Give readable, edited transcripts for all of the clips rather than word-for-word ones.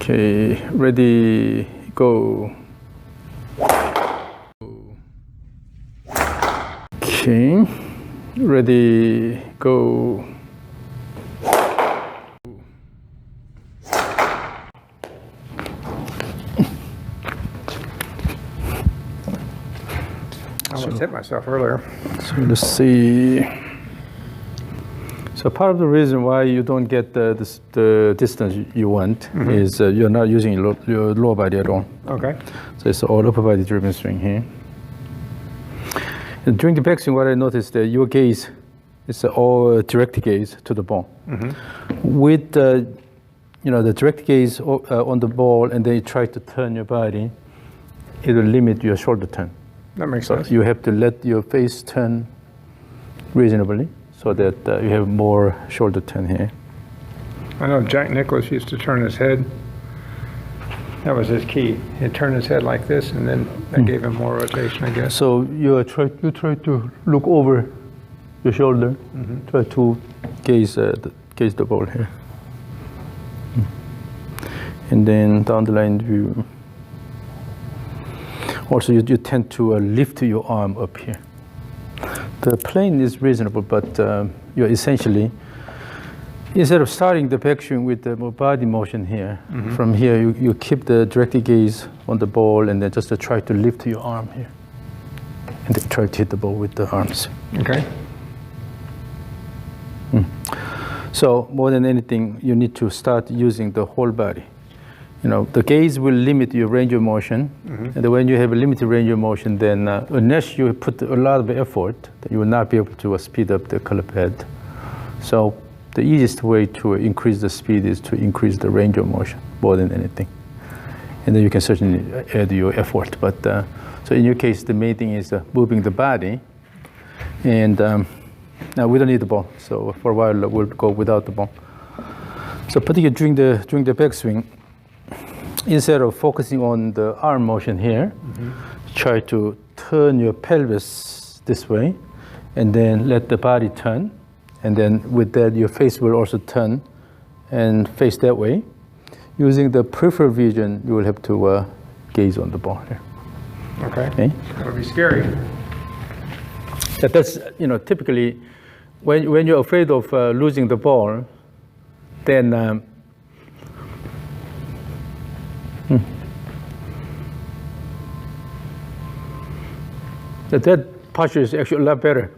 Okay, ready, go. Okay, ready, go. I almost hit myself earlier. So let's see. So part of the reason why you don't get the distance you want is you're not using your lower body at all. Okay. So it's all upper body driven swing here. And during the backswing, what I noticed that your gaze is all direct gaze to the ball. With the direct gaze on the ball, and then you try to turn your body, it will limit your shoulder turn. That makes sense. You have to let your face turn reasonably, so that you have more shoulder turn here. I know Jack Nicklaus used to turn his head. That was his key. He'd turn his head like this, and then that gave him more rotation, I guess. So you try to look over your shoulder, try to gaze the ball here. And then down the line view. Also, you tend to lift your arm up here. The plane is reasonable, but you're essentially, instead of starting the backswing with the body motion here, from here you keep the direct gaze on the ball, and then just try to lift your arm here. And then try to hit the ball with the arms. Okay. So more than anything, you need to start using the whole body. The gaze will limit your range of motion, and when you have a limited range of motion, then unless you put a lot of effort, you will not be able to speed up the club head. So the easiest way to increase the speed is to increase the range of motion more than anything. And then you can certainly add your effort. But so in your case, the main thing is moving the body. And now we don't need the ball, so for a while we'll go without the ball. So particularly during the backswing, instead of focusing on the arm motion here, try to turn your pelvis this way, and then let the body turn. And then with that, your face will also turn and face that way. Using the peripheral vision, you will have to gaze on the ball here. Okay. That would be scary. That's typically when you're afraid of losing the ball, then that posture is actually a lot better.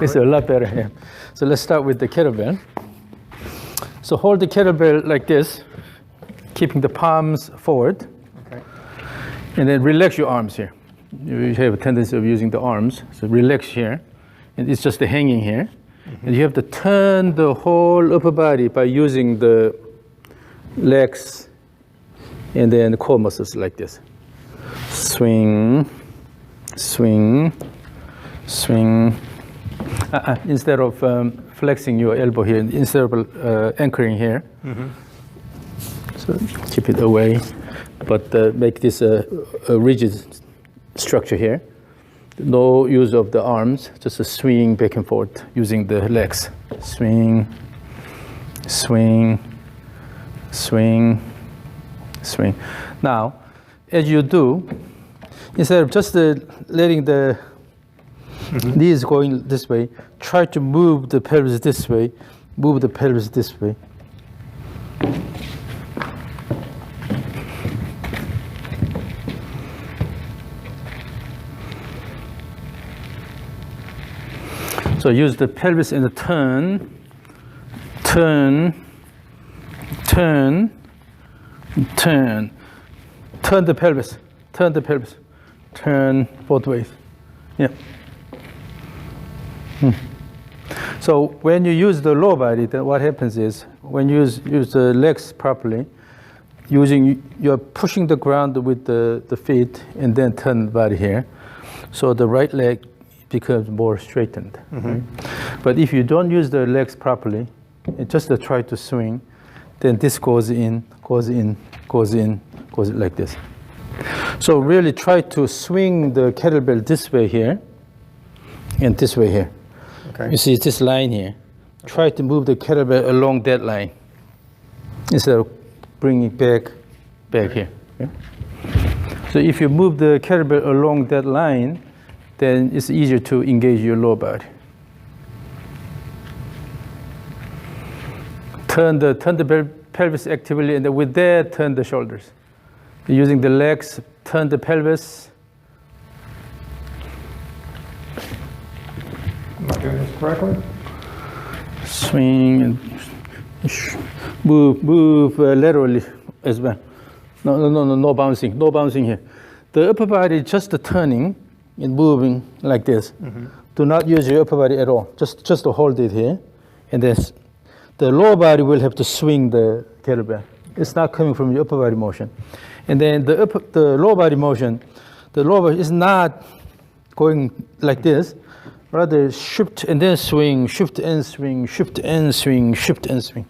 It's a lot better here. So let's start with the kettlebell. So hold the kettlebell like this, keeping the palms forward. Okay. And then relax your arms here. You have a tendency of using the arms, so relax here. And it's just the hanging here. And you have to turn the whole upper body by using the legs and then the core muscles like this. Swing, swing, swing. Instead of flexing your elbow here, instead of anchoring here, so keep it away, but make this a rigid structure here. No use of the arms, just a swing back and forth using the legs. Swing, swing, swing, swing. Now, as you do, instead of just letting the knees going this way, try to move the pelvis this way, move the pelvis this way. So use the pelvis in the turn, turn, turn, turn. Turn the pelvis, turn the pelvis, turn both ways. Yeah. So when you use the lower body, then what happens is, when you use the legs properly, you're pushing the ground with the feet and then turn the body here. So the right leg becomes more straightened. Right? But if you don't use the legs properly, and just try to swing, then this goes in, goes in, goes in, goes like this. So really try to swing the kettlebell this way here and this way here. Okay. You see this line here. Try to move the kettlebell along that line instead of bring it back here. Okay? So if you move the kettlebell along that line, then it's easier to engage your lower body. Turn the pelvis actively, and then with that, turn the shoulders. Using the legs, turn the pelvis. Am I doing this correctly? Swing and move laterally as well. No bouncing, no bouncing here. The upper body just turning and moving like this. Mm-hmm. Do not use your upper body at all. Just to hold it here, and then the lower body will have to swing the kettlebell. It's not coming from your upper body motion. And then the lower body motion, the lower body is not going like this. Rather shift and then swing, shift and swing, shift and swing, shift and swing.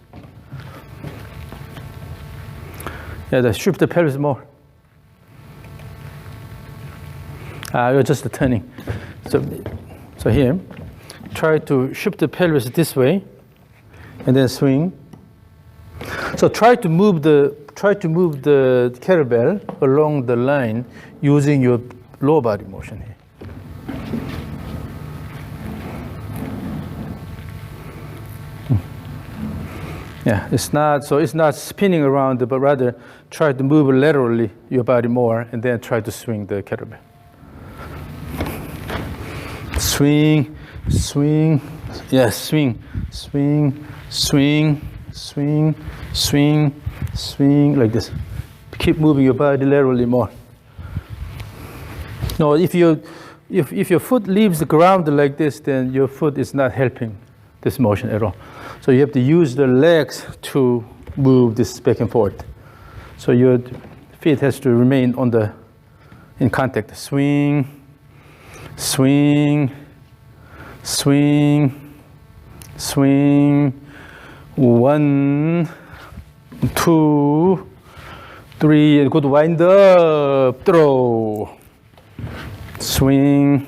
Yeah, shift the pelvis more. You're just turning. So here, try to shift the pelvis this way, and then swing. So try to move the kettlebell along the line using your lower body motion here. Yeah, it's not spinning around, but rather try to move laterally your body more, and then try to swing the kettlebell. Swing, swing, yes, swing, swing, swing, swing, swing, swing, like this. Keep moving your body laterally more. No, if your foot leaves the ground like this, then your foot is not helping this motion at all. So you have to use the legs to move this back and forth. So your feet has to remain in contact. Swing, swing, swing, swing. 1, 2, 3, and good wind up, throw. Swing,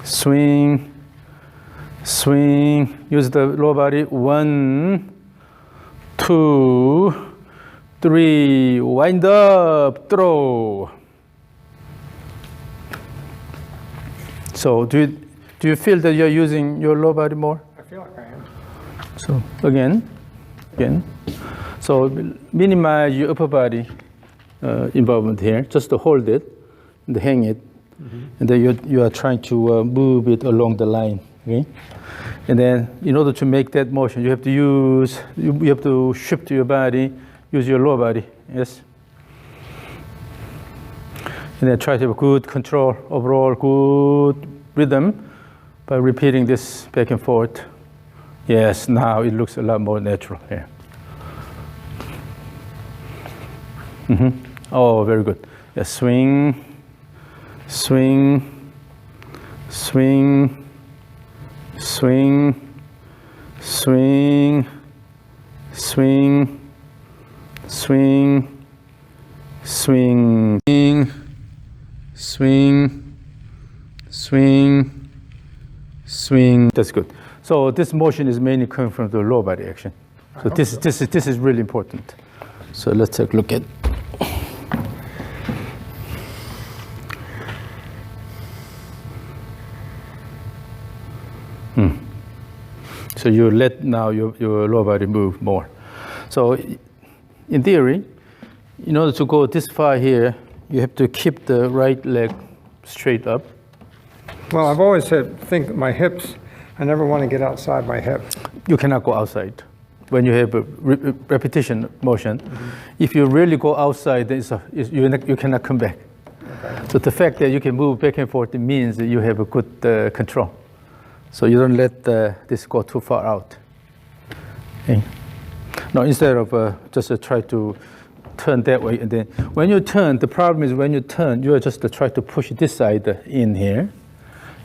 swing, swing. Use the lower body. 1, 2, 3, wind up, throw. So do you feel that you're using your lower body more? I feel like I am. So again. So minimize your upper body involvement here. Just to hold it and hang it, and then you are trying to move it along the line. Okay, and then in order to make that motion, you have to shift your body, use your lower body. Yes. And then try to have a good control, overall good rhythm by repeating this back and forth. Yes, now it looks a lot more natural here. Oh, very good. Yeah, swing, swing, swing, swing, swing, swing, swing, swing, swing, swing, swing. That's good. So this motion is mainly coming from the lower body action. So this is really important. So let's take a look at. So you let now your lower body move more. So in theory, in order to go this far here, you have to keep the right leg straight up. Well, I've always said, think my hips, I never want to get outside my hip. You cannot go outside. When you have a repetition motion, if you really go outside, then you cannot come back. Okay. So the fact that you can move back and forth, it means that you have a good control. So you don't let this go too far out. Okay. Now instead of just try to turn that way, and then when you turn, the problem is when you turn, you are just try to push this side in here,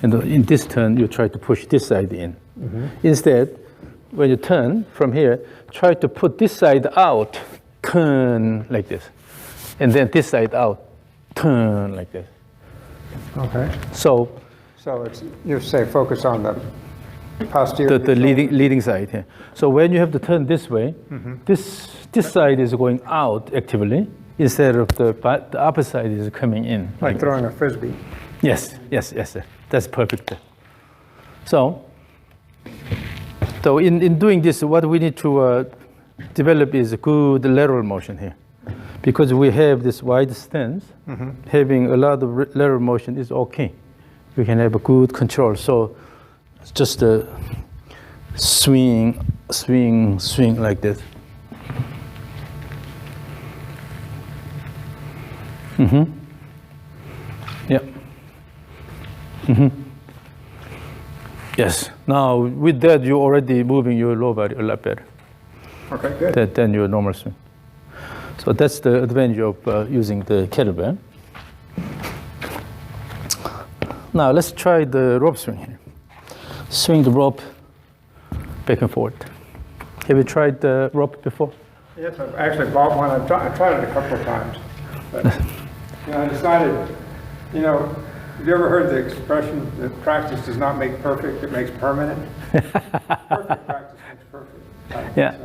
and in this turn you try to push this side in. Instead, when you turn from here, try to put this side out, turn like this, and then this side out, turn like this. Okay. So it's, you say focus on the Posterior. the leading side here. So when you have to turn this way, this side is going out actively instead of the upper side is coming in. Like throwing a frisbee. Yes, sir. That's perfect. So in doing this, what we need to develop is a good lateral motion here. Because we have this wide stance, having a lot of lateral motion is okay. We can have a good control. So it's just a swing like this. Yeah. Yes. Now with that, you're already moving your lower body a lot better. Okay, good. Than your normal swing. So that's the advantage of using the kettlebell. Now let's try the rope swing here. Swing the rope back and forth. Have you tried the rope before? Yes, I've actually bought one. I tried it a couple of times. But I decided, have you ever heard the expression that practice does not make perfect, it makes permanent? Perfect practice makes perfect. Yeah.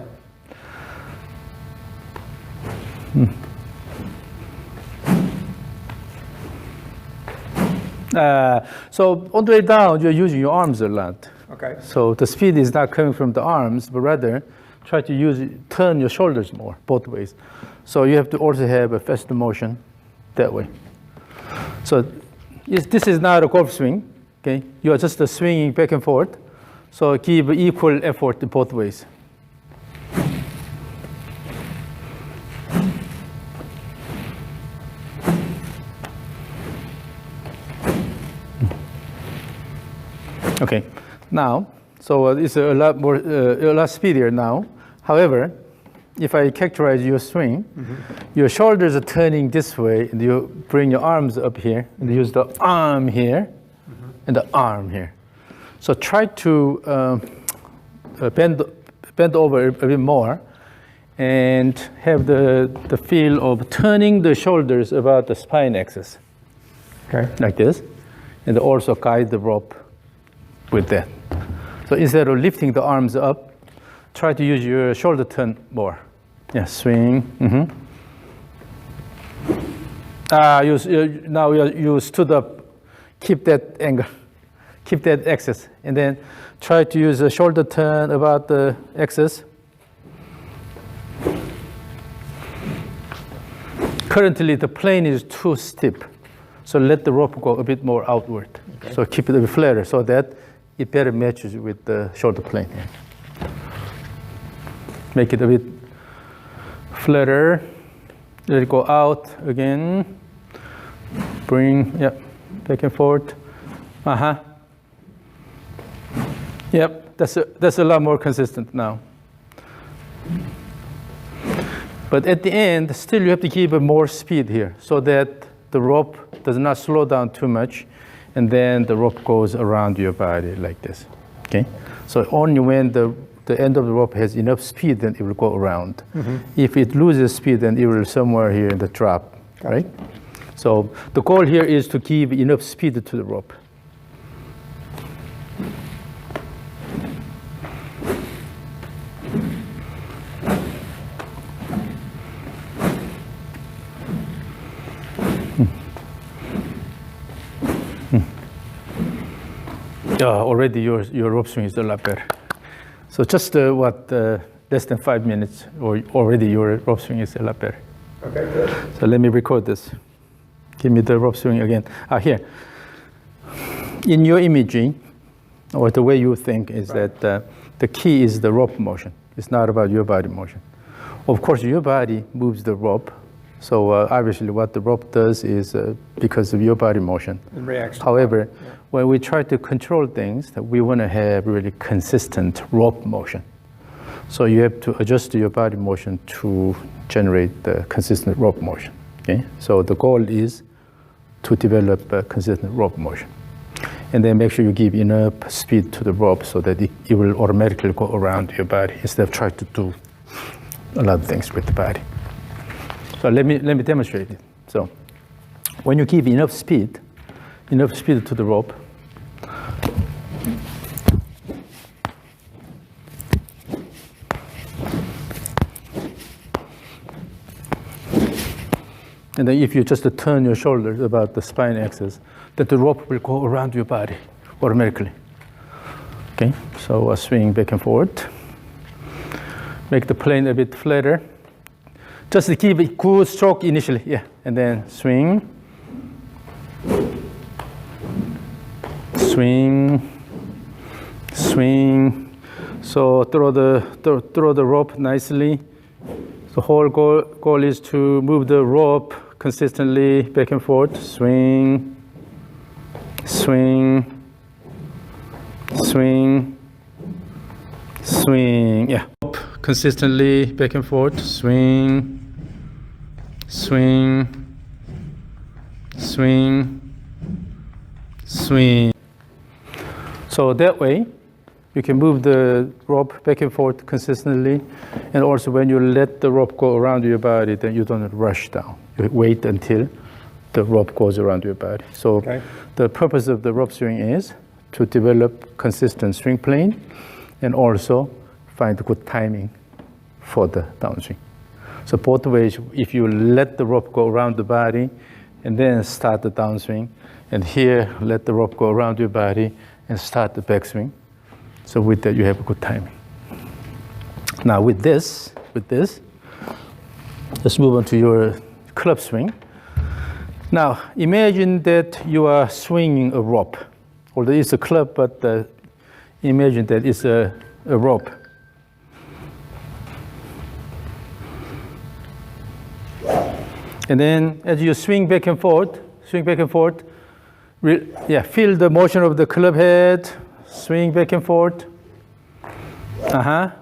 So on the way down, you're using your arms a lot. Okay. So the speed is not coming from the arms, but rather try to turn your shoulders more, both ways. So you have to also have a faster motion that way. So this is not a golf swing, okay? You are just swinging back and forth. So give equal effort in both ways. Okay, now, so it's a lot speedier now. However, if I characterize your swing, your shoulders are turning this way, and you bring your arms up here, and use the arm here, and the arm here. So try to bend over a bit more, and have the feel of turning the shoulders about the spine axis. Okay. Like this, and also guide the rope with that. So instead of lifting the arms up, try to use your shoulder turn more. Yeah, swing. Now you stood up. Keep that angle. Keep that axis. And then try to use a shoulder turn about the axis. Currently, the plane is too steep. So let the rope go a bit more outward. Okay. So keep it a bit flatter so that it better matches with the shoulder plane here. Make it a bit flatter. Let it go out again. Bring, back and forth. Yep, that's a lot more consistent now. But at the end, still you have to keep more speed here so that the rope does not slow down too much, and then the rope goes around your body like this, okay? So only when the end of the rope has enough speed, then it will go around. If it loses speed, then it will somewhere here in the drop, right? So the goal here is to give enough speed to the rope. Already your rope swing is a lot better. So just less than 5 minutes, or already your rope swing is a lot better. Okay, good. So let me record this. Give me the rope swing again. Here. In your imaging, or the way you think, is that the key is the rope motion. It's not about your body motion. Of course, your body moves the rope. So obviously what the rope does is because of your body motion. It reacts. However, when we try to control things, we want to have really consistent rope motion. So you have to adjust your body motion to generate the consistent rope motion. Okay? So the goal is to develop a consistent rope motion. And then make sure you give enough speed to the rope so that it will automatically go around your body instead of trying to do a lot of things with the body. So let me demonstrate it. So when you give enough speed to the rope, And then if you just turn your shoulders about the spine axis, then the rope will go around your body automatically. Okay, so swing back and forth. Make the plane a bit flatter. Just to give it good stroke initially, yeah. And then swing. Swing. Swing. So throw the rope nicely. The whole goal is to move the rope consistently back and forth. Swing. Swing. Swing. Swing. Yeah. Consistently back and forth. Swing. Swing. Swing. Swing. So that way, you can move the rope back and forth consistently. And also when you let the rope go around your body, then you don't rush down. You wait until the rope goes around your body. So the purpose of the rope swing is to develop consistent swing plane and also find good timing for the downswing. So both ways, if you let the rope go around the body and then start the downswing, and here let the rope go around your body and start the backswing. So with that, you have a good timing. Now with this, let's move on to your club swing. Now imagine that you are swinging a rope. Although it's a club, but imagine that it's a rope. And then as you swing back and forth, feel the motion of the club head, swing back and forth.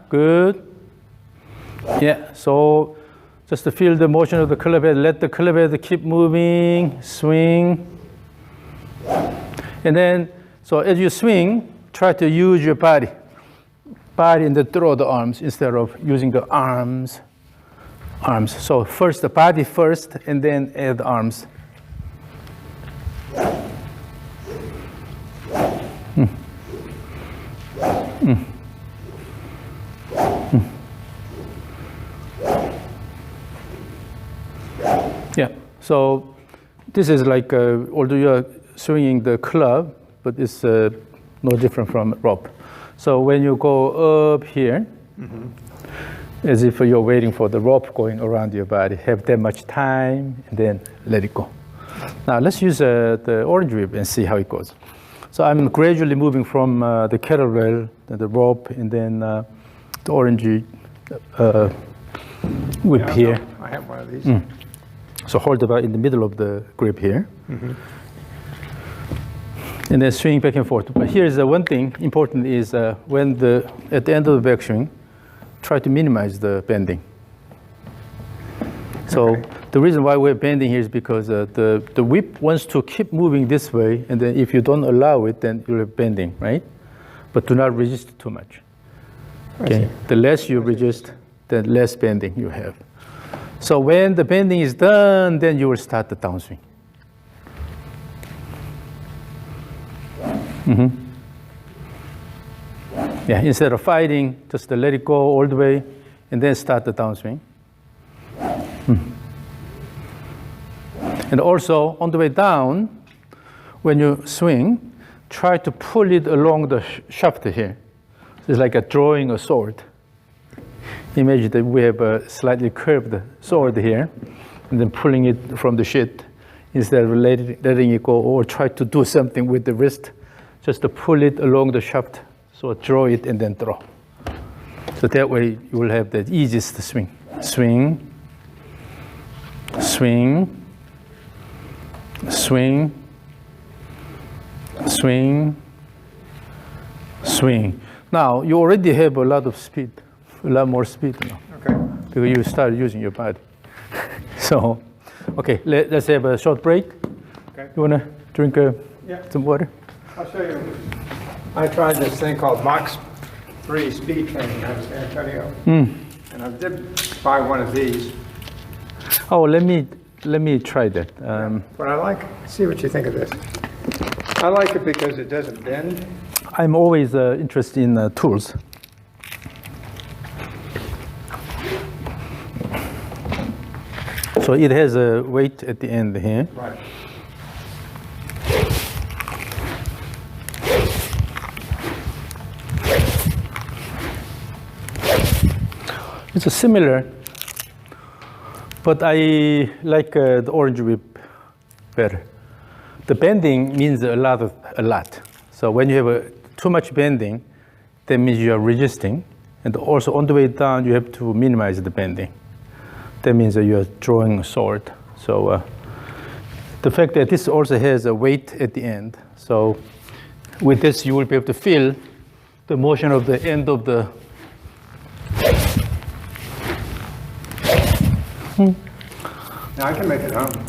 Good. Yeah, so just to feel the motion of the club head, let the club head keep moving, swing. And then, so as you swing, try to use your body and then throw the arms instead of using the arms. So first the body first, and then add the arms. Yeah, so this is like, although you are swinging the club, but it's no different from rope. So when you go up here, as if you're waiting for the rope going around your body, have that much time, and then let it go. Now let's use the orange rib and see how it goes. So I'm gradually moving from the kettlebell, the rope, and then the orange whip here. I have one of these. So hold about in the middle of the grip here. And then swing back and forth. But here's one thing important is when at the end of the backswing, try to minimize the bending. So the reason why we're bending here is because the whip wants to keep moving this way, and then if you don't allow it, then you're bending, right? But do not resist too much. Okay. The less you resist, the less bending you have. So when the bending is done, then you will start the downswing. Yeah, instead of fighting, just let it go all the way, and then start the downswing. And also, on the way down, when you swing, try to pull it along the shaft here. It's like drawing a sword. Imagine that we have a slightly curved sword here, and then pulling it from the sheath instead of letting it go, or try to do something with the wrist, just to pull it along the shaft. So draw it and then throw. So that way you will have the easiest swing. Swing, swing, swing, swing, swing. Now you already have a lot of speed, a lot more speed now. Okay. Because you started using your body. So, okay, let's have a short break. Okay. You wanna drink some water? I'll show you. I tried this thing called Mach 3 speed training out of San Antonio, and I did buy one of these. Oh, let me try that. But I like. See what you think of this. I like it because it doesn't bend. I'm always interested in tools. So it has a weight at the end here. Right. It's a similar, but I like the orange whip better. The bending means a lot. So when you have too much bending, that means you are resisting. And also on the way down, you have to minimize the bending. That means that you are drawing a sword. So the fact that this also has a weight at the end. So with this, you will be able to feel the motion of the end of the. Now I can make it home.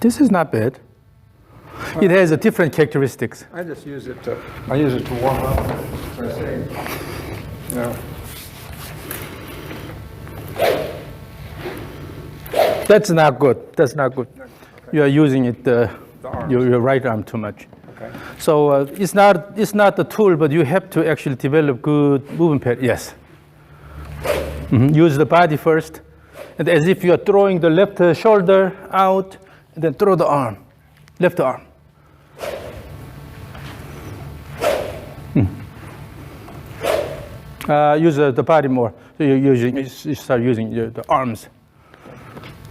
This is not bad. It has a different characteristics. I just use it to warm up. So I say, you know. That's not good. That's not good. Okay. You are using it, arms. your right arm too much. Okay. So it's not the tool, but you have to actually develop good movement pattern. Yes. Use the body first, and as if you are throwing the left shoulder out, and then throw the arm, left arm. Use the body more. So you start using the arms.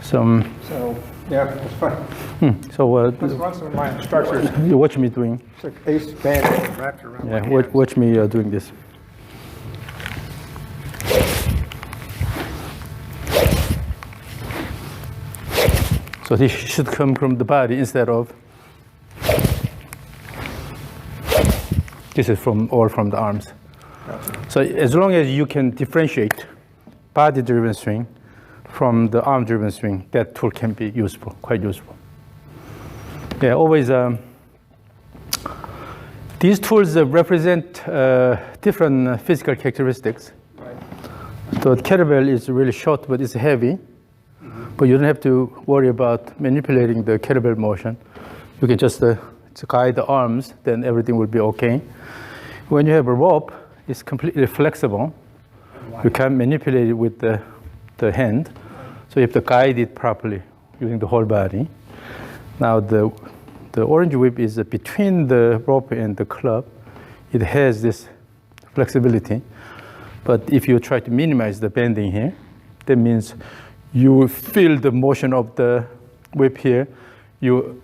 So yeah, it's fun. So That's one of my instructors. you watch me doing. It's like ace band wrapped around my Yeah, hands. watch me doing this. So this should come from the body instead of. This is all from the arms. Gotcha. So as long as you can differentiate body-driven swing from the arm-driven swing, that tool can be useful, quite useful. Yeah, always. These tools represent different physical characteristics. Right. So the kettlebell is really short, but it's heavy. But you don't have to worry about manipulating the kettlebell motion. You can just guide the arms, then everything will be okay. When you have a rope, it's completely flexible. You can't manipulate it with the hand. So you have to guide it properly using the whole body. Now the orange whip is between the rope and the club. It has this flexibility. But if you try to minimize the bending here, that means you will feel the motion of the whip here. You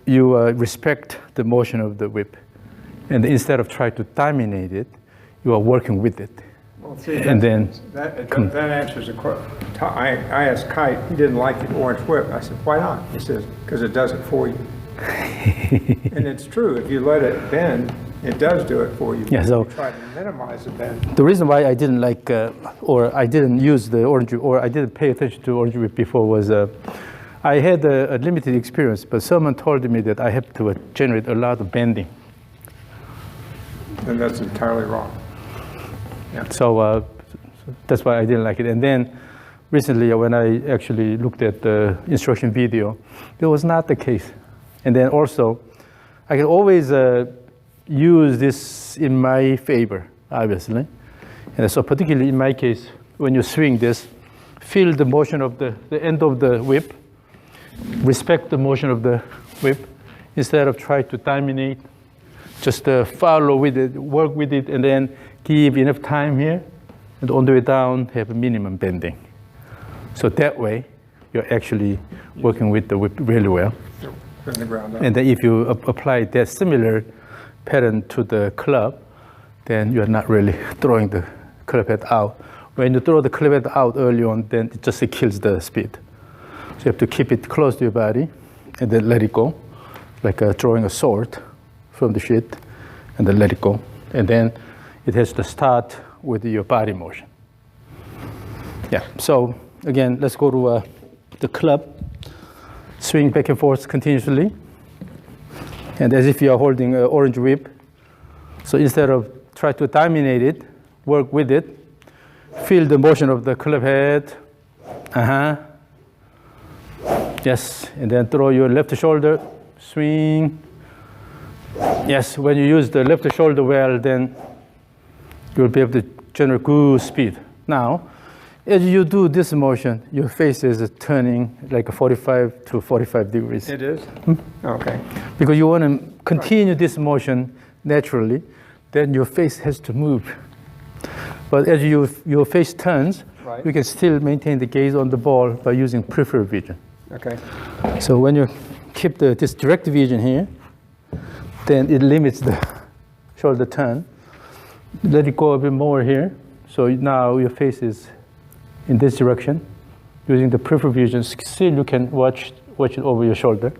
respect the motion of the whip. And instead of trying to dominate it, you are working with it. Well, see, And then that answers the question. I asked Kite, he didn't like the orange whip. I said, why not? He says, because it does it for you. And it's true. If you let it bend, it does do it for you. Yeah, so you try to minimize the bend. the reason why I didn't like, or I didn't use the orange, or I didn't pay attention to orange whip before was, I had a limited experience, but someone told me that I have to generate a lot of bending. And that's entirely wrong. Yeah. So that's why I didn't like it. And then recently, when I actually looked at the instruction video, it was not the case. And then also, I can always use this in my favor, obviously. And so particularly in my case, when you swing this, feel the motion of the end of the whip, respect the motion of the whip, instead of try to dominate, just follow with it, work with it, and then give enough time here, and on the way down, have a minimum bending. So that way, you're actually working with the whip really well. From the ground up. And then if you apply that similar pattern to the club, then you're not really throwing the club head out. When you throw the club head out early on, then it just kills the speed. So you have to keep it close to your body, and then let it go, like throwing a sword from the sheath, and then let it go. And then it has to start with your body motion. Yeah, so again, let's go to the club. Swing back and forth continuously. And as if you are holding an orange whip. So instead of try to dominate it, work with it. Feel the motion of the club head. Yes, and then throw your left shoulder, swing. Yes, when you use the left shoulder well, then you'll be able to generate good speed. Now, as you do this motion, your face is turning like 45 to 45 degrees. It is? Okay. Because you want to continue this motion naturally, then your face has to move. But as your face turns, Right. you can still maintain the gaze on the ball by using peripheral vision. Okay. So when you keep this direct vision here, then it limits the shoulder turn. Let it go a bit more here. So now your face is in this direction. Using the peripheral vision, still you can watch it over your shoulder.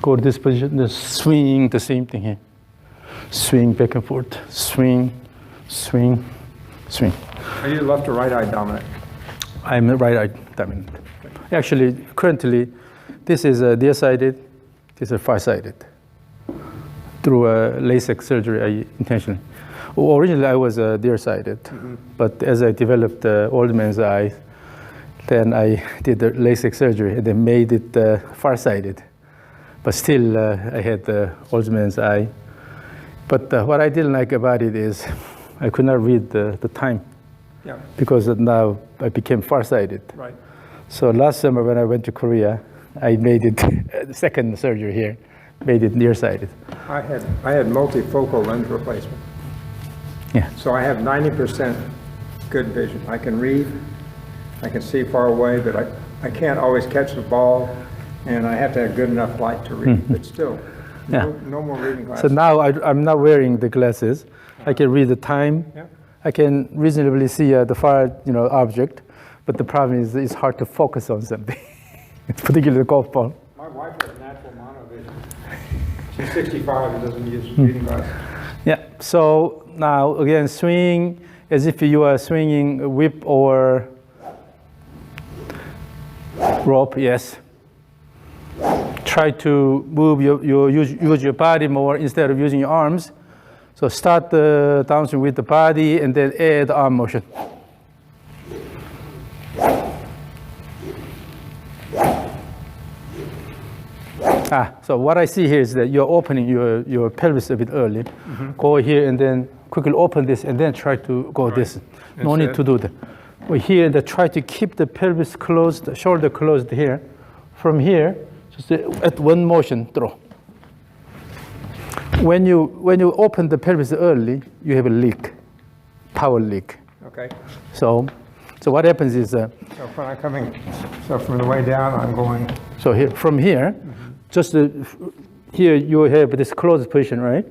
Go to this position, then swing, the same thing here. Swing back and forth, swing, swing, swing. Are you left or right eye dominant? I'm right-eye dominant. Actually, currently, this is nearsighted, this is far-sighted. Through a LASIK surgery, I intentionally. Originally, I was nearsighted, but as I developed the old man's eye, then I did the LASIK surgery and they made it far-sighted. But still, I had the old man's eye. But what I didn't like about it is I could not read the time. Yeah. Because now I became farsighted. Right. So last summer when I went to Korea, I made it the second surgery here, made it nearsighted. I had multifocal lens replacement. Yeah. So I have 90% good vision. I can read, I can see far away, but I can't always catch the ball, and I have to have good enough light to read. But still, no more reading glasses. So now I'm not wearing the glasses. I can read the time. Yeah. I can reasonably see the far object, but the problem is it's hard to focus on something, particularly the golf ball. My wife has natural monovision. She's 65 and doesn't use reading glasses. Yeah, so now again, swing as if you are swinging a whip or rope, yes. Try to move use your body more instead of using your arms. So start the downswing with the body and then add arm motion. So what I see here is that you're opening your pelvis a bit early. Go here and then quickly open this and then try to go this. No need to do that. We're here and try to keep the pelvis closed, the shoulder closed here. From here, just at one motion, throw. When you open the pelvis early, you have a leak, power leak. Okay. So what happens is So when I'm coming, so from the way down, I'm going. so here from here, just here you have this closed position, right?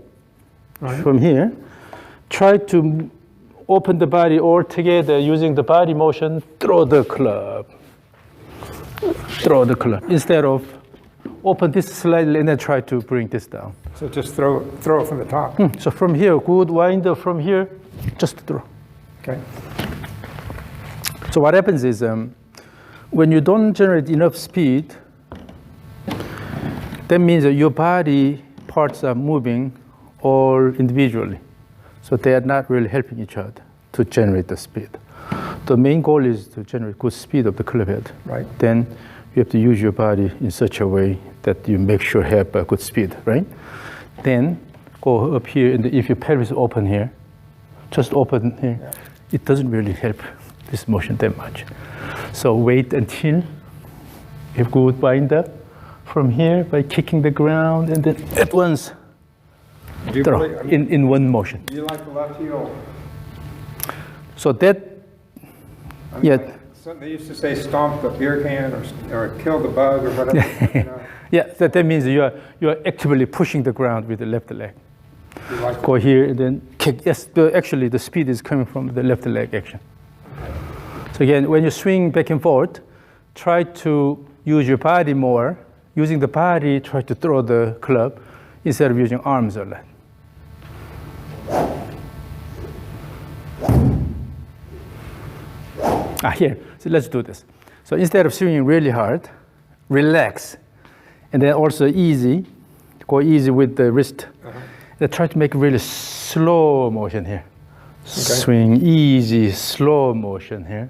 Right. From here, try to open the body all together using the body motion. Throw the club. Throw the club instead of open this slightly and then try to bring this down. So just throw it from the top. So from here, good wind up from here, just throw. Okay. So what happens is when you don't generate enough speed, that means that your body parts are moving all individually. So they are not really helping each other to generate the speed. The main goal is to generate good speed of the club head. Right. Then you have to use your body in such a way that you make sure you have a good speed, right? Then go up here, and if your pelvis is open here, just open here. Yeah. It doesn't really help this motion that much. So wait until you have good wind up from here by kicking the ground, and then at once throw in one motion. Do you like the left heel? So that, yeah. They used to say stomp the beer can or kill the bug or whatever. You know. Yeah, that means you are actively pushing the ground with the left leg. Like go here and then kick. Yes, actually the speed is coming from the left leg action. So again, when you swing back and forth, try to use your body more. Using the body, try to throw the club instead of using arms a lot. Here, so let's do this. So instead of swinging really hard, relax. And then also easy, go easy with the wrist. Then try to make really slow motion here. Okay. Swing easy, slow motion here.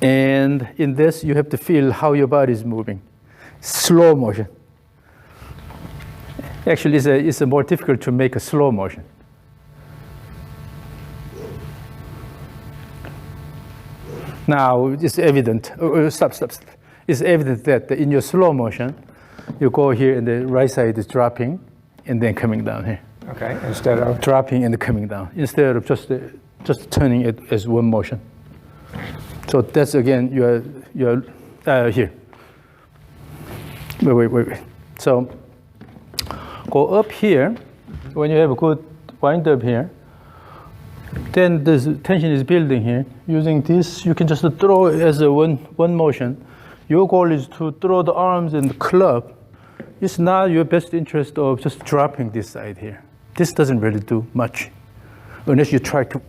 And in this, you have to feel how your body is moving. Slow motion. Actually, it's more difficult to make a slow motion. Now it's evident. Stop. It's evident that in your slow motion, you go here and the right side is dropping and then coming down here. Okay, instead of Dropping and coming down, instead of just turning it as one motion. So that's again, you're here. Wait. So go up here. When you have a good wind up here, then this tension is building here. Using this, you can just throw it as a one motion. Your goal is to throw the arms and the club. It's not your best interest of just dropping this side here. This doesn't really do much, unless you try to,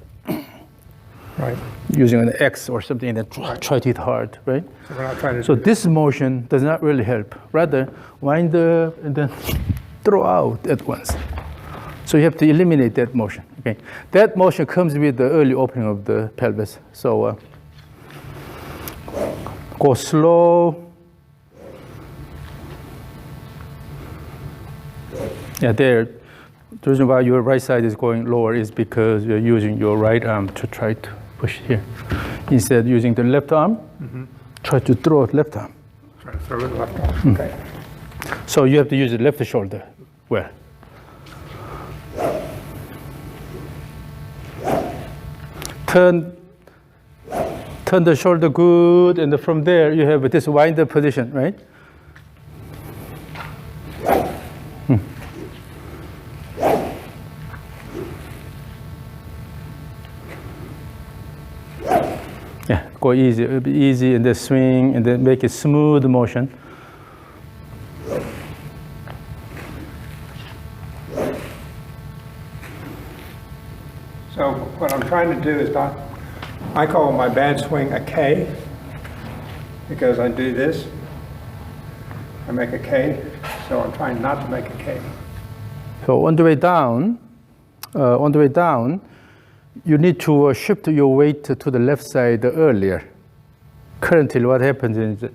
right. using an X or something, and then try to hit hard, right? So we're not trying to. So this motion does not really help. Rather, wind up and then throw out at once. So you have to eliminate that motion. Okay, that motion comes with the early opening of the pelvis. So go slow. Yeah, there. The reason why your right side is going lower is because you're using your right arm to try to push here. Instead, using the left arm, try to throw it left arm. Try to throw it left arm. Okay. So you have to use the left shoulder well. Turn the shoulder good, and from there you have this wind up position, right? Yeah, go easy, and then swing, and then make it smooth motion. So what I'm trying to do is not, I call my bad swing a K, because I do this, I make a K, so I'm trying not to make a K. So on the way down, you need to shift your weight to the left side earlier. Currently, what happens is,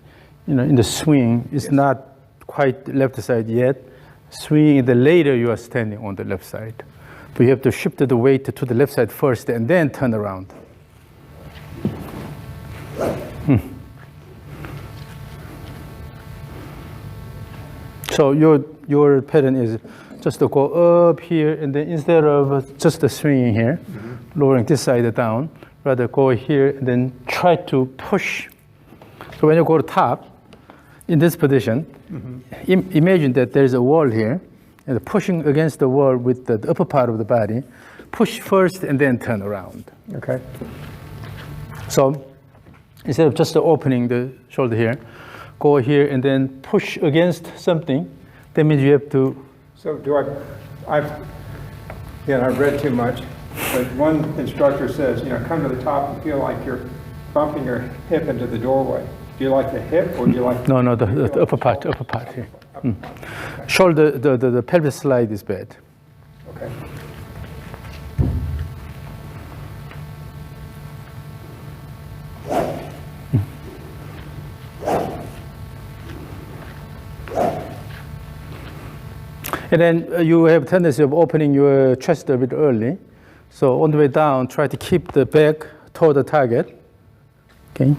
in the swing, it's not quite left side yet. Swing, the later you are standing on the left side. But you have to shift the weight to the left side first and then turn around. So your pattern is just to go up here, and then instead of just swinging here, lowering this side down, rather go here and then try to push. So when you go to top, in this position, imagine that there's a wall here, and pushing against the wall with the upper part of the body, push first and then turn around. Okay. So instead of just opening the shoulder here, go here and then push against something. That means you have to. So I've read too much, but one instructor says, come to the top and feel like you're bumping your hip into the doorway. Do you like the hip, or do you like? No, the upper part here. Okay. Shoulder, the pelvis slide is bad. Okay. And then you have a tendency of opening your chest a bit early. So on the way down, try to keep the back toward the target. Okay.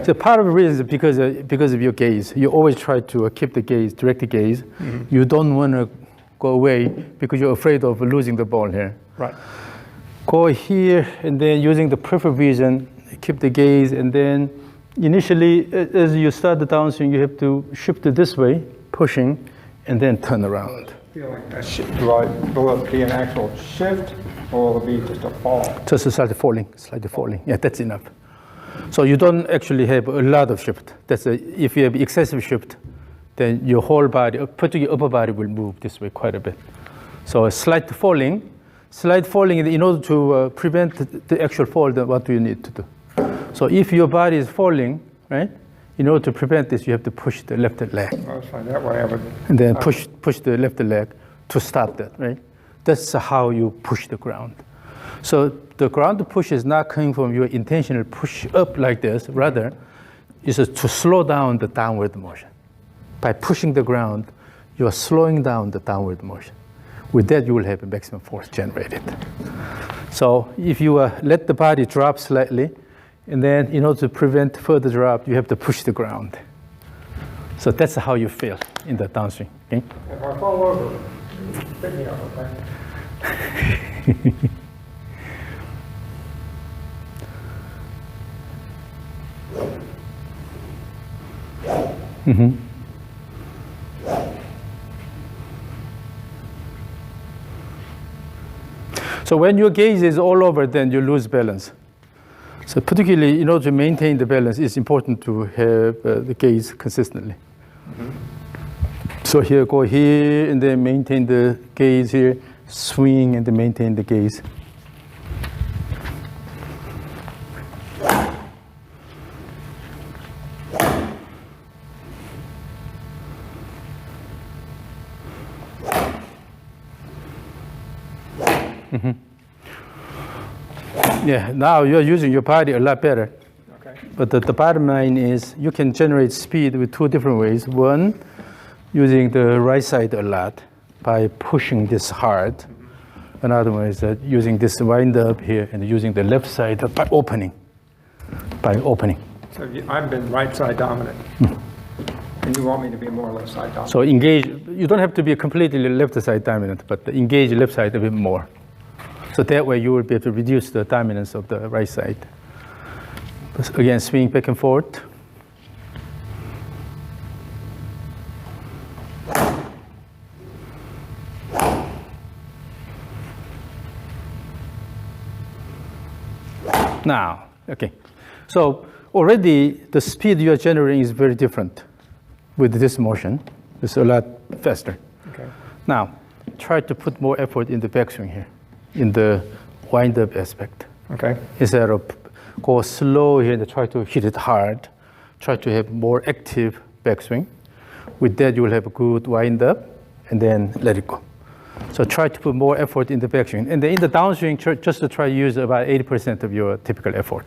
So part of the reason is because of your gaze. You always try to keep the gaze, direct the gaze. You don't want to go away because you're afraid of losing the ball here. Right. Go here, and then using the peripheral vision, keep the gaze, and then initially, as you start the downswing, you have to shift it this way, pushing, and then turn around. Will it be an actual shift, or will it be just a fall? Just slightly falling. Yeah, that's enough. So you don't actually have a lot of shift. If you have excessive shift, then your whole body, particularly upper body, will move this way quite a bit. So a slight falling, in order to prevent the actual fall, then what do you need to do? So if your body is falling, right, in order to prevent this, you have to push the left leg. Oh, that's fine. That way I would. And then push the left leg to stop that, right? That's how you push the ground. So the ground push is not coming from your intentional push up like this. Rather, is to slow down the downward motion. By pushing the ground, you are slowing down the downward motion. With that, you will have a maximum force generated. So if you let the body drop slightly, And then in order to prevent further drop, you have to push the ground. So that's how you feel in the downswing. Okay? If I fall over, pick me up, okay? Mm-hmm. So when your gaze is all over, then you lose balance. So particularly in order to maintain the balance, it's important to have the gaze consistently. Mm-hmm. So here, go here, and then maintain the gaze here, swing, and then maintain the gaze. Mm-hmm. Yeah, now you're using your body a lot better. Okay. But the bottom line is you can generate speed with two different ways. One, using the right side a lot by pushing this hard. Mm-hmm. Another one is using this wind up here and using the left side by opening. So I've been right side dominant. Mm. And you want me to be more left side dominant. So engage, you don't have to be completely left side dominant, but engage left side a bit more. So that way you will be able to reduce the dominance of the right side. But again, swing back and forth. Now, okay. So already the speed you are generating is very different with this motion. It's a lot faster. Okay. Now, try to put more effort in the backswing here, in the wind-up aspect. Okay. Instead of go slow here and try to hit it hard, try to have more active backswing. With that, you will have a good wind-up, and then let it go. So try to put more effort in the backswing. And then in the downswing, just to try to use about 80% of your typical effort.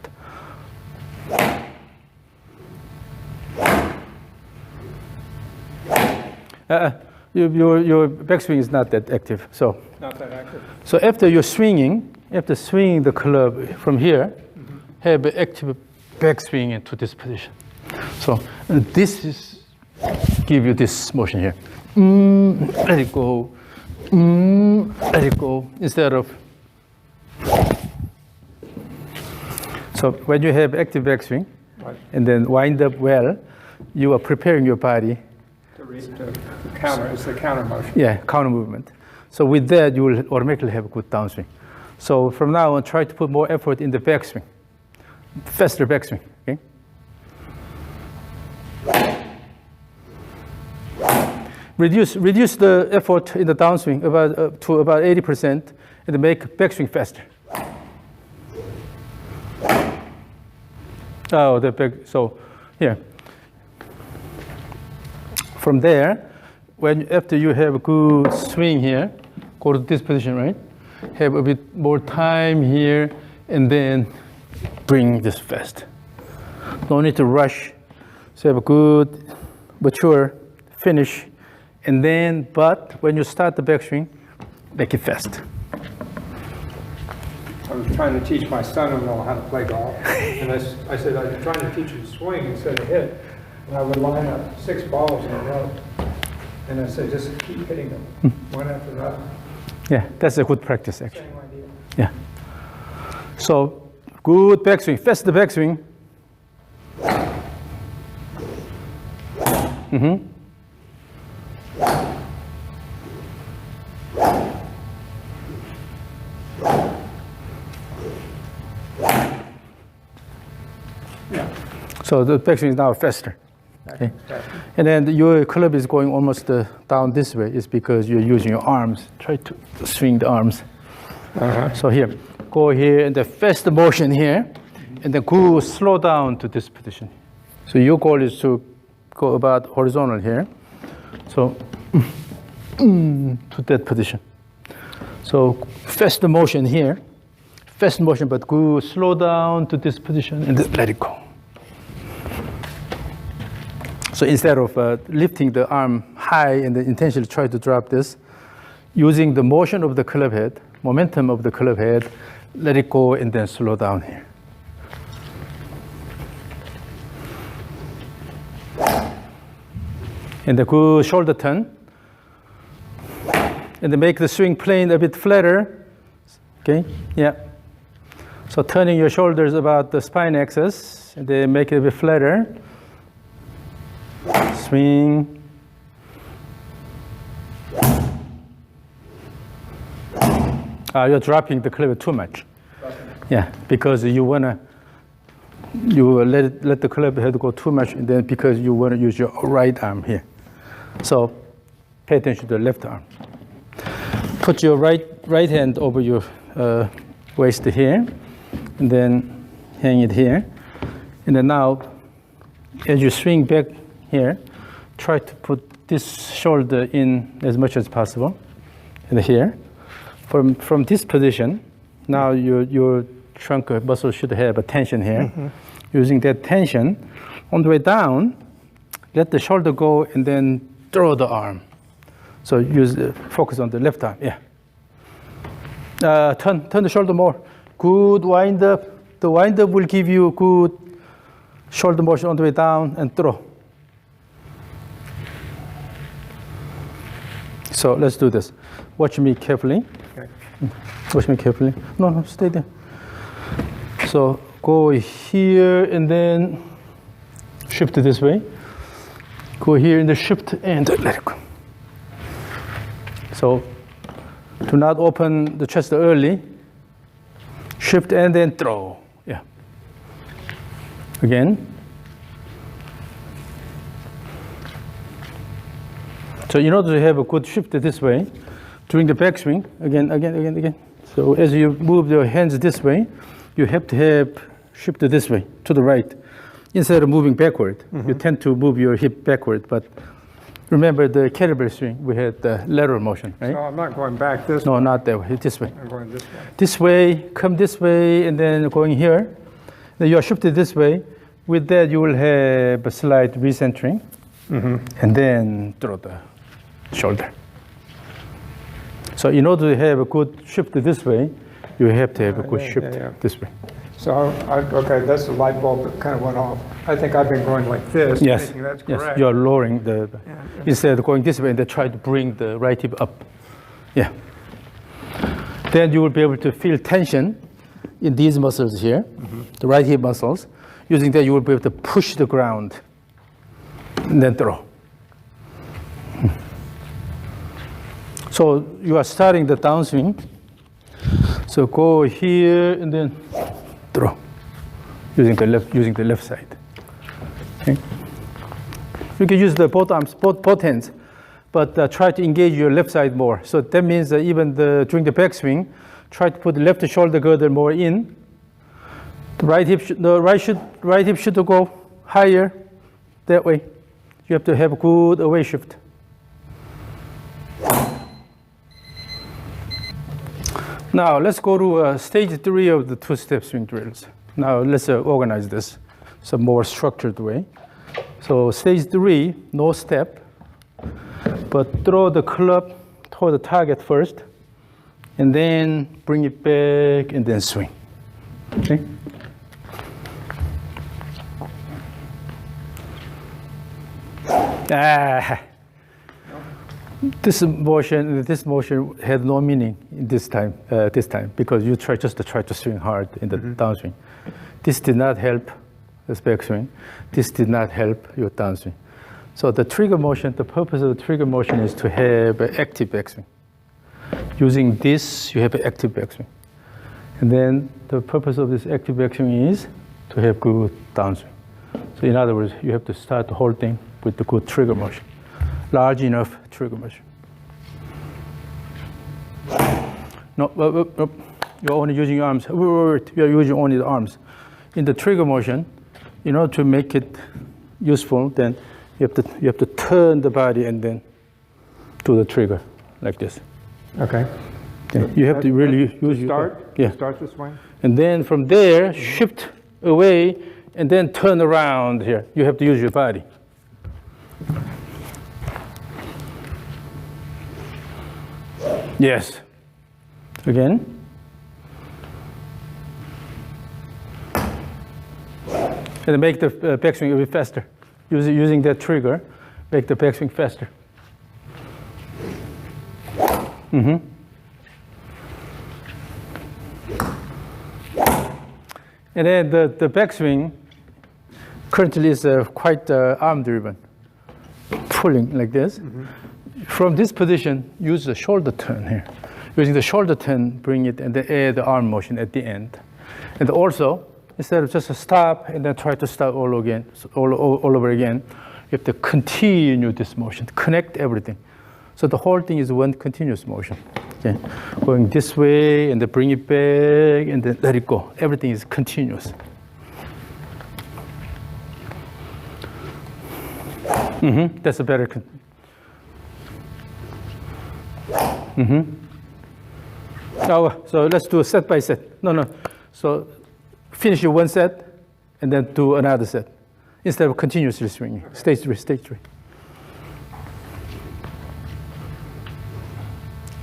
Your backswing is not that active. So, not that active. So after swinging the club from here, mm-hmm. have an active backswing into this position. So this is give you this motion here. Let it go. Let it go. Instead of. So when you have active backswing, right. And then wind up well, you are preparing your body. To counter, it's the counter motion. Yeah, counter movement. So with that, you will automatically have a good downswing. So from now on, try to put more effort in the backswing, faster backswing. Okay. Reduce the effort in the downswing to about 80%, and make backswing faster. Oh, the back. So here. From there, after you have a good swing here, go to this position, right? Have a bit more time here, and then bring this fast. No need to rush. So have a good, mature finish, and then, but when you start the backswing, make it fast. I was trying to teach my son-in-law how to play golf, and I said, I'm trying to teach him to swing instead of hit. And I would line up 6 balls in a row. And I said, just keep hitting them, one after the other. Yeah, that's a good practice, actually. Same idea. Yeah. So, good backswing, fast the backswing. Mm-hmm. Yeah. So the backswing is now faster. Okay. And then your club is going almost down this way. It's because you're using your arms. Try to swing the arms. Uh-huh. So here, go here, and the fast motion here, and then go slow down to this position. So your goal is to go about horizontal here. So to that position. So fast motion here, fast motion, but go slow down to this position, and then let it go. So instead of lifting the arm high and then intentionally try to drop this, using the motion of the club head, momentum of the club head, let it go and then slow down here. And the good shoulder turn. And then make the swing plane a bit flatter. Okay, yeah. So turning your shoulders about the spine axis, and then make it a bit flatter. Swing. You're dropping the club too much. Yeah, because you wanna let the club head go too much, and then because you wanna use your right arm here. So pay attention to the left arm. Put your right hand over your waist here, and then hang it here. And then now, as you swing back here, try to put this shoulder in as much as possible. And here, from this position, now your trunk muscle should have a tension here. Mm-hmm. Using that tension, on the way down, let the shoulder go and then throw the arm. So focus on the left arm, yeah. Turn the shoulder more. Good wind up. The wind up will give you good shoulder motion on the way down and throw. So let's do this. Watch me carefully. Okay. Watch me carefully. No, stay there. So go here and then shift it this way. Go here and then shift and let it go. So do not open the chest early. Shift and then throw. Yeah. Again. So in order to have a good shift this way, during the backswing, again. So as you move your hands this way, you have to have shifted this way, to the right. Instead of moving backward, you tend to move your hip backward. But remember the kettlebell swing, we had the lateral motion, right? So I'm not going back this way. No, not that way, this way. I'm going this way. This way, come this way, and then going here. Then you are shifted this way. With that, you will have a slight recentering, and then throw the shoulder. So in order to have a good shift this way, you have to have a good shift this way. So, okay, that's the light bulb that kind of went off. I think I've been going like this. Yes, thinking that's yes, correct. you're lowering instead of going this way, and then try to bring the right hip up. Yeah. Then you will be able to feel tension in these muscles here, the right hip muscles. Using that, you will be able to push the ground and then throw. So you are starting the downswing. So go here and then throw, using the left side. Okay. You can use both arms, both hands, but try to engage your left side more. So that means that even during the backswing, try to put the left shoulder girdle more in. The right hip should go higher. That way, you have to have a good away shift. Now let's go to stage 3 of the two-step swing drills. Now let's organize this some more structured way. So stage 3, no step, but throw the club toward the target first, and then bring it back and then swing. Okay. This motion had no meaning this time because you try to swing hard in the downswing. This did not help this backswing. This did not help your downswing. So the trigger motion, the purpose of the trigger motion is to have an active backswing. Using this, you have an active backswing. And then the purpose of this active backswing is to have good downswing. So in other words, you have to start the whole thing with the good trigger motion. Large enough trigger motion. No, you're only using your arms. You're using only the arms. In the trigger motion, in order to make it useful, then you have to turn the body and then do the trigger like this. Okay. So you have to really use start the swing. And then from there, shift away and then turn around here. You have to use your body. Yes. Again. And make the backswing a bit faster. Using that trigger, Make the backswing faster. And then the backswing currently is quite arm-driven, pulling like this. From this position, use the shoulder turn here. Using the shoulder turn, bring it and then add the arm motion at the end. And also, instead of just a stop and then try to start all over again, you have to continue this motion, connect everything. So the whole thing is one continuous motion. Okay? Going this way and then bring it back and then let it go. Everything is continuous. That's a better. Oh, so let's do a set by set. No. So finish your one set and then do another set instead of continuously swinging. Stage three.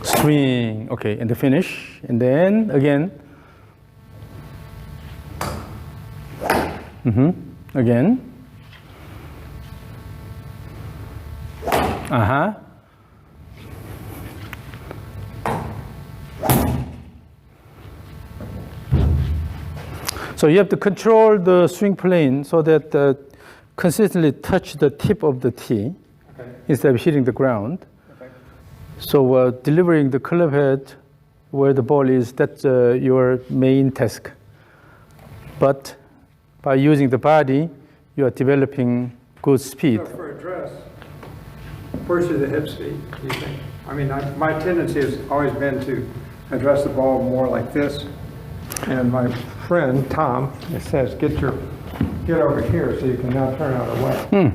Swing, okay, and the finish, and then again. Again. So you have to control the swing plane so that consistently touch the tip of the tee instead of hitting the ground. So delivering the club head where the ball is, that's your main task. But by using the body, you are developing good speed. So for address, where's the hip speed, do you think? I mean, my tendency has always been to address the ball more like this. And my friend, Tom, says, get over here so you can now turn out away.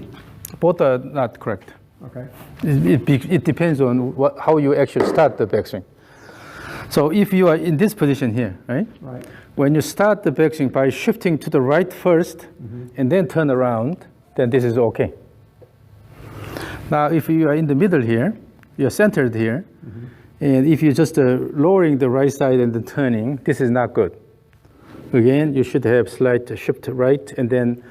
Both are not correct. Okay. It depends on how you actually start the backswing. So if you are in this position here, right? Right. When you start the backswing by shifting to the right first and then turn around, then this is okay. Now, if you are in the middle here, you're centered here, and if you're just lowering the right side and then turning, this is not good. Again, you should have slight shift right and then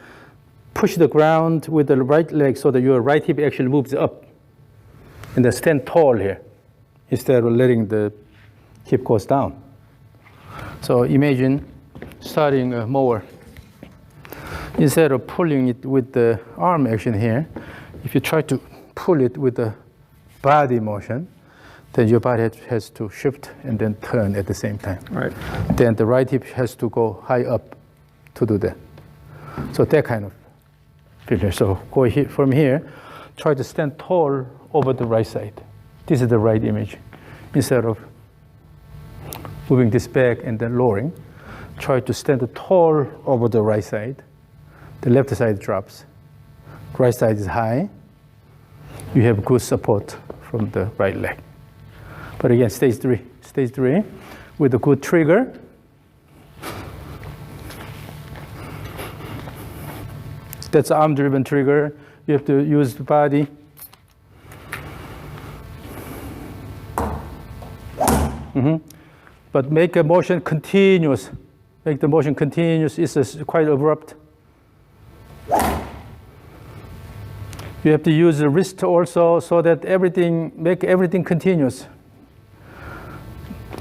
push the ground with the right leg so that your right hip actually moves up. And then stand tall here instead of letting the hip goes down. So imagine starting a mower. Instead of pulling it with the arm action here, if you try to pull it with the body motion, then your body has to shift and then turn at the same time. Right. Then the right hip has to go high up to do that. So that kind of figure. So go from here, try to stand tall over the right side. This is the right image. Instead of moving this back and then lowering, try to stand tall over the right side. The left side drops. Right side is high. You have good support from the right leg. But again, stage three, with a good trigger. That's arm-driven trigger. You have to use the body. But make a motion continuous. Make the motion continuous. It's quite abrupt. You have to use the wrist also so that make everything continuous.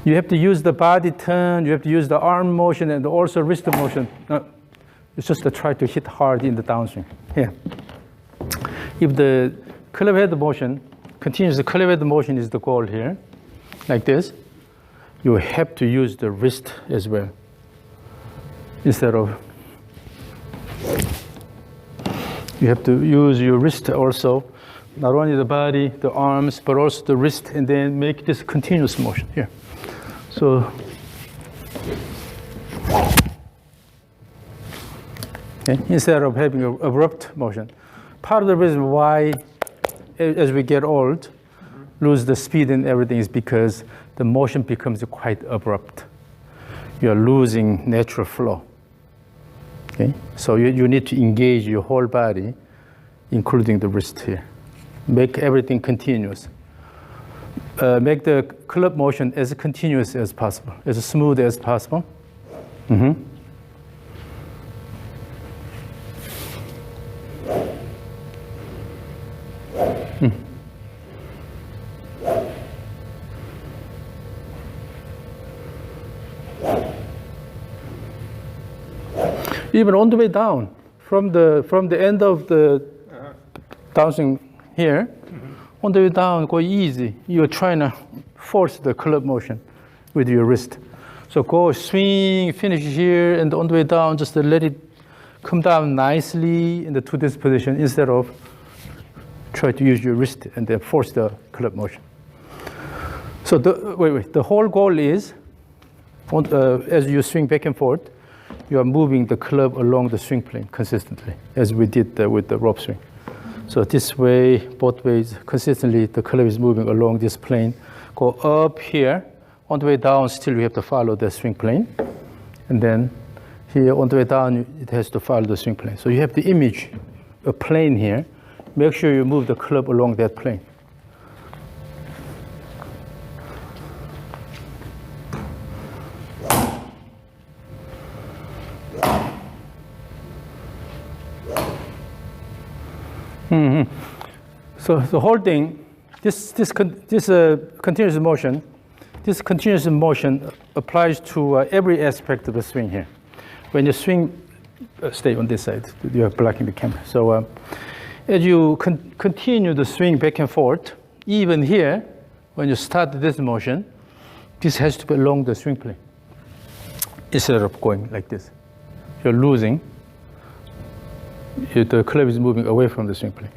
You have to use the body turn, you have to use the arm motion and also wrist motion. It's just to try to hit hard in the downswing. Here. If the club head motion continues, the club head motion is the goal here, like this, you have to use the wrist as well. Instead of, you have to use your wrist also, not only the body, the arms, but also the wrist, and then make this continuous motion here. So, okay, instead of having an abrupt motion. Part of the reason why, as we get old, lose the speed and everything is because the motion becomes quite abrupt. You are losing natural flow. Okay? So you need to engage your whole body, including the wrist here. Make everything continuous. Make the club motion as continuous as possible, as smooth as possible. Even on the way down, from the end of the downswing here, on the way down, go easy. You're trying to force the club motion with your wrist. So go swing, finish here, and on the way down, just let it come down nicely to this position instead of try to use your wrist and then force the club motion. So the whole goal is, as you swing back and forth, you are moving the club along the swing plane consistently, as we did with the rope swing. So this way, both ways, consistently, the club is moving along this plane. Go up here, on the way down, still we have to follow the swing plane. And then here, on the way down, it has to follow the swing plane. So you have the image, a plane here. Make sure you move the club along that plane. So the whole thing, this continuous motion applies to every aspect of the swing here. When you swing, stay on this side, you are blocking the camera. So as you continue the swing back and forth, even here, when you start this motion, this has to be along the swing plane instead of going like this. You're losing. The club is moving away from the swing plane.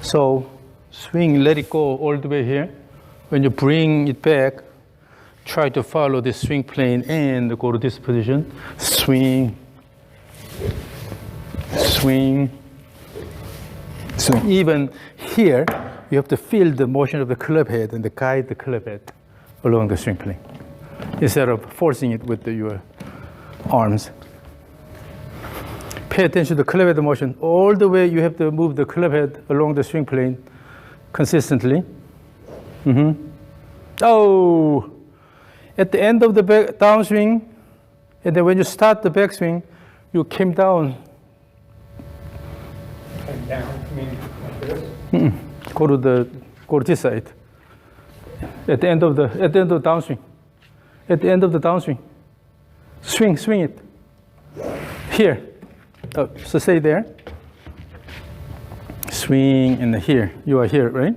So swing, let it go all the way here. When you bring it back, try to follow the swing plane and go to this position. Swing, swing, swing. Even here, you have to feel the motion of the club head and guide the club head along the swing plane instead of forcing it with your arms. Pay attention to the club head motion. All the way you have to move the club head along the swing plane consistently. Oh! At the end of the downswing, and then when you start the backswing, you came down. Came down, I mean like this? Go to this side. At the end of the downswing. At the end of the downswing. Swing it. Here. Oh, so stay there. Swing and here. You are here, right?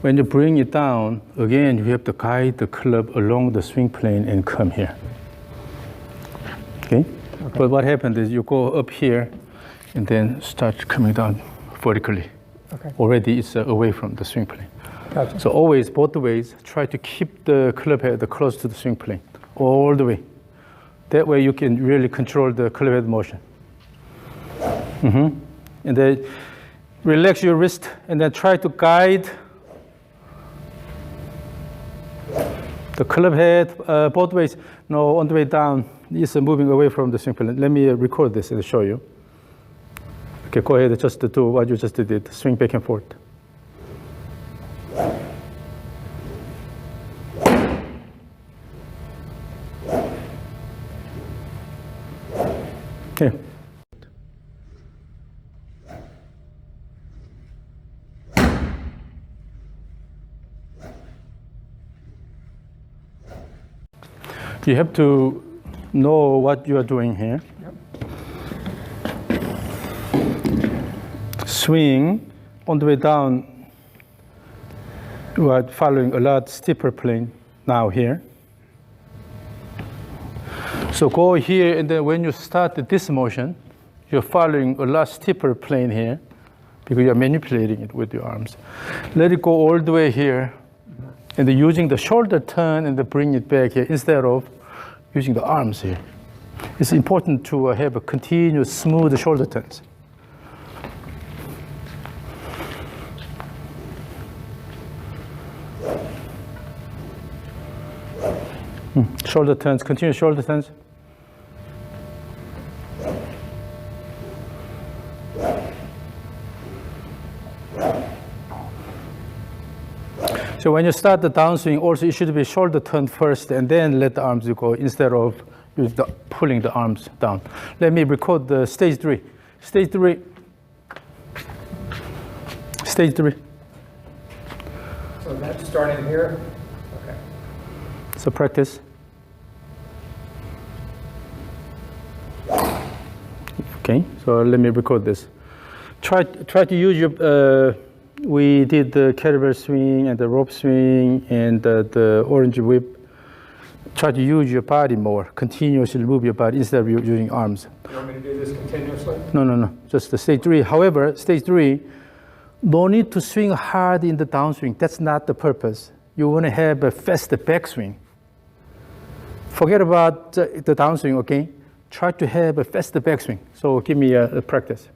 When you bring it down, again, you have to guide the club along the swing plane and come here. Okay? But what happened is you go up here and then start coming down vertically. Okay. Already it's away from the swing plane. Gotcha. So always, both ways, try to keep the club head close to the swing plane, all the way. That way you can really control the club head motion. And then relax your wrist and then try to guide the club head both ways. No, on the way down, it's moving away from the swing plane. Let me record this and show you. Okay, go ahead, just do what you just did, swing back and forth. Okay. You have to know what you are doing here. Yep. Swing on the way down. You are following a lot steeper plane now here. So go here, and then when you start this motion, you're following a lot steeper plane here because you're manipulating it with your arms. Let it go all the way here. And then using the shoulder turn and then bring it back here instead of using the arms here. It's important to have a continuous smooth shoulder turns. Shoulder turns, continuous shoulder turns. So when you start the downswing, also it should be shoulder turn first and then let the arms go instead of pulling the arms down. Let me record the stage 3. Stage 3. Stage 3. So that's starting here? Okay. So practice. Okay, so let me record this. Try to use your, we did the kettlebell swing and the rope swing and the orange whip. Try to use your body more, continuously move your body instead of using arms. You want me to do this continuously? No, just the stage 3. However, stage 3, no need to swing hard in the downswing. That's not the purpose. You want to have a faster backswing. Forget about the downswing, okay? Try to have a faster backswing. So give me a practice.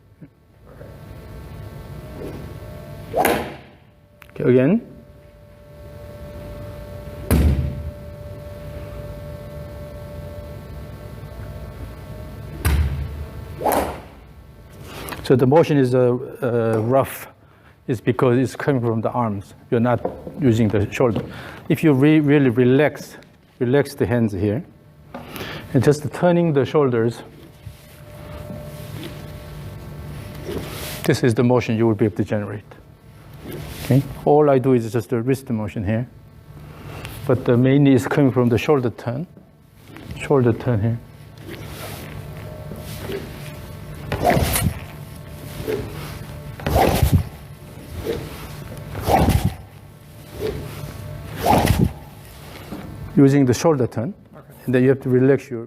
Okay, again. So the motion is rough. It's because it's coming from the arms. You're not using the shoulder. If you really relax the hands here, and just turning the shoulders, this is the motion you will be able to generate. Okay? All I do is just the wrist motion here, but the mainly is coming from the shoulder turn here. Using the shoulder turn, and then you have to relax your